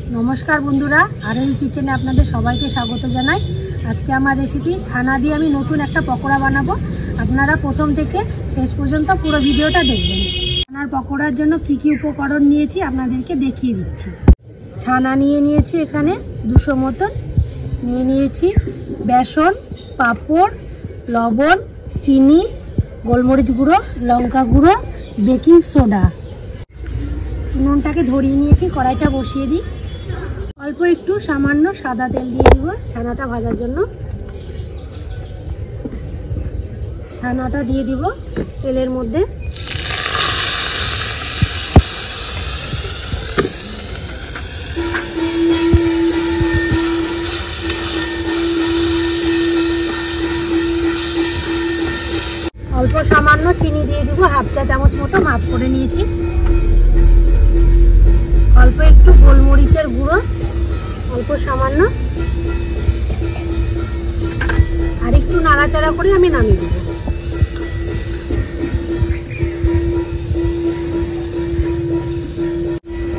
नमस्कार बंधुरा आरोही किचेने आपनादेर सबाइके स्वागत जानाई। आज के आमार रेसिपि छाना दिए आमी नतून एकटा पकोड़ा बानाबो। आपनारा प्रथम थेके शेष पर्यन्त पुरो भिडियोटा देखबेन। छानार पकोड़ार जोन्नो कि कि उपकरण नियेछि आपनादेरके देखिए दिচ্ছি। छाना निये नियेछि एखाने 200 मतन, निये नियेछि बेसन, पापड़, लवण, चीनी, गोलमरिच गुঁড়ো, लंका गुঁড়ো, बेकिंग सोडा। নুনটাকে ধরিয়ে নিয়েছি, কড়াইটা বসিয়ে দিই। অল্প একটু সামান্য সাদা তেল দিয়ে দিব ছানাটা ভাজার জন্য। ছানাটা দিয়ে দিব তেলের মধ্যে। অল্প সামান্য চিনি দিয়ে দিব, হাফ চা চামচ মতো মাপ করে নিয়েছি। অল্প একটু গোলমরিচের গুঁড়ো, অল্প সামান্য, আর একটু নাড়াচাড়া করে আমি নামিয়ে দেব।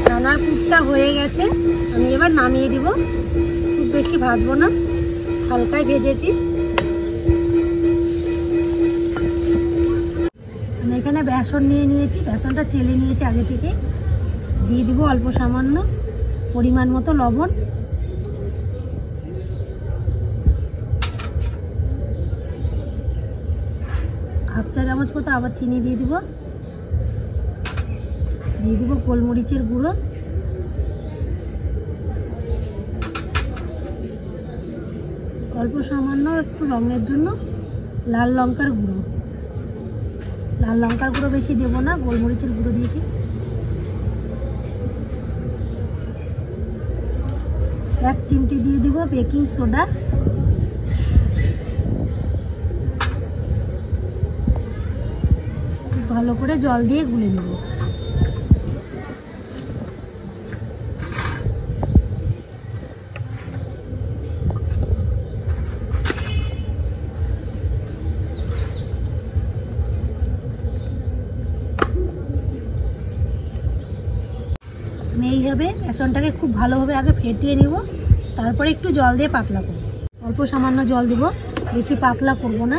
ছানার পুরটা হয়ে গেছে, আমি এবার নামিয়ে দিব। খুব বেশি ভাজবো না, হালকাই ভেজেছি। আমি এখানে বেসন নিয়ে নিয়েছি, বেসনটা চেলে নিয়েছি আগে থেকে। দিয়ে দিব অল্প সামান্য পরিমাণ মতো লবণ, হাফ চা চামচ মতো আবার চিনি দিয়ে দিব। দিয়ে দিব গোলমরিচের গুঁড়ো, অল্প সামান্য একটু রঙের জন্য লাল লঙ্কার গুঁড়ো। লাল লঙ্কার গুঁড়ো বেশি দেব না, গোলমরিচের গুঁড়ো দিয়েছি। এক চিমটি দিয়ে দিব বেকিং সোডা। খুব ভালো করে জল দিয়ে গুলে নেব। আমি এইভাবে বেসনটাকে খুব ভালোভাবে আগে ফেটিয়ে নিব, তারপরে একটু জল দিয়ে পাতলা করব। অল্প সামান্য জল দেব, বেশি পাতলা করব না,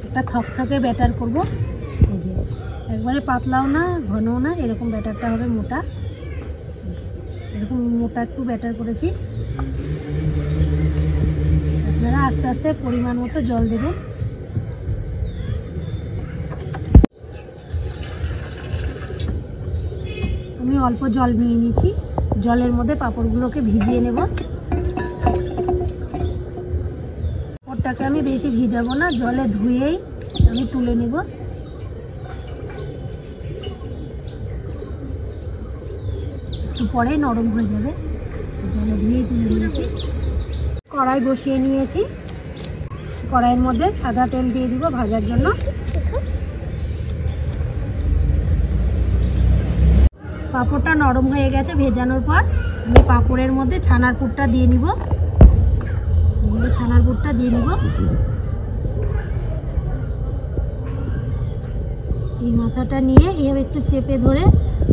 একটা থকথকে ব্যাটার করব। এই যে একবারে পাতলাও না ঘনও না, এরকম ব্যাটারটা হবে মোটা। এরকম মোটা একটু ব্যাটার করেছি। আপনারা আস্তে আস্তে পরিমাণ মতো জল দেবেন। আমি অল্প জল নিয়ে নিয়েছি, জলের মধ্যে পাঁপড়গুলোকে ভিজিয়ে নেব। পাঁপড়টাকে আমি বেশি ভিজাবো না, জলে ধুয়েই আমি তুলে নেব। একটু পরেই নরম হয়ে যাবে, জলে ধুয়েই তুলে নিয়েছি। কড়াই বসিয়ে নিয়েছি, কড়াইয়ের মধ্যে সাদা তেল দিয়ে দিব ভাজার জন্য। পাঁপড়টা নরম হয়ে গেছে ভেজানোর পর, আমি পাঁপড়ের মধ্যে ছানার পুরটা দিয়ে নিব। ছানার পুরটা দিয়ে নিব। এই মাথাটা নিয়ে এইভাবে একটু চেপে ধরে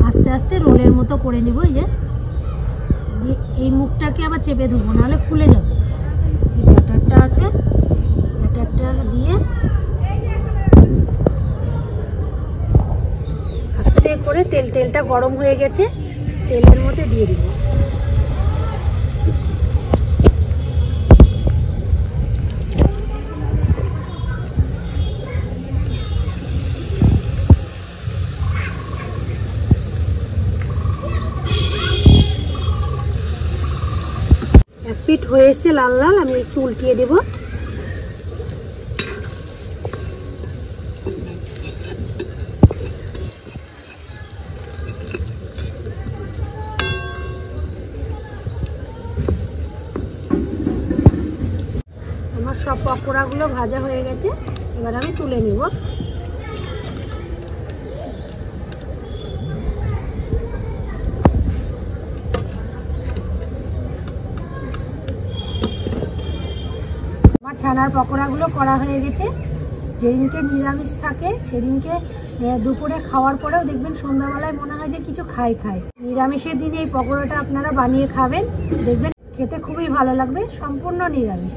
আস্তে আস্তে রোলের মতো করে নিব। এই যে এই মুখটাকে আবার চেপে ধরবো, নাহলে খুলে যাবে। এই ব্যাটারটা আছে, ব্যাটারটা দিয়ে আস্তে করে তেলটা গরম হয়ে গেছে, তেলের মধ্যে দিয়ে দিব। এক পিঠ হয়ে এসছে লাল লাল, আমি একটু উল্টিয়ে দেব। আমার সব পকোড়াগুলো ভাজা হয়ে গেছে, এবার আমি তুলে নিব। আমার ছানার পকোড়াগুলো করা হয়ে গেছে। যেদিনকে নিরামিষ থাকে সেদিনকে দুপুরে খাওয়ার পরেও দেখবেন সন্ধ্যাবেলায় মনে হয় যে কিছু খাই নিরামিষের দিনে এই পকোড়াটা আপনারা বানিয়ে খাবেন, দেখবেন খেতে খুবই ভালো লাগবে, সম্পূর্ণ নিরামিষ।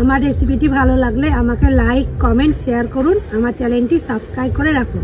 আমার রেসিপিটি ভালো লাগলে আমাকে লাইক, কমেন্ট, শেয়ার করুন। আমার চ্যানেলটি সাবস্ক্রাইব করে রাখুন।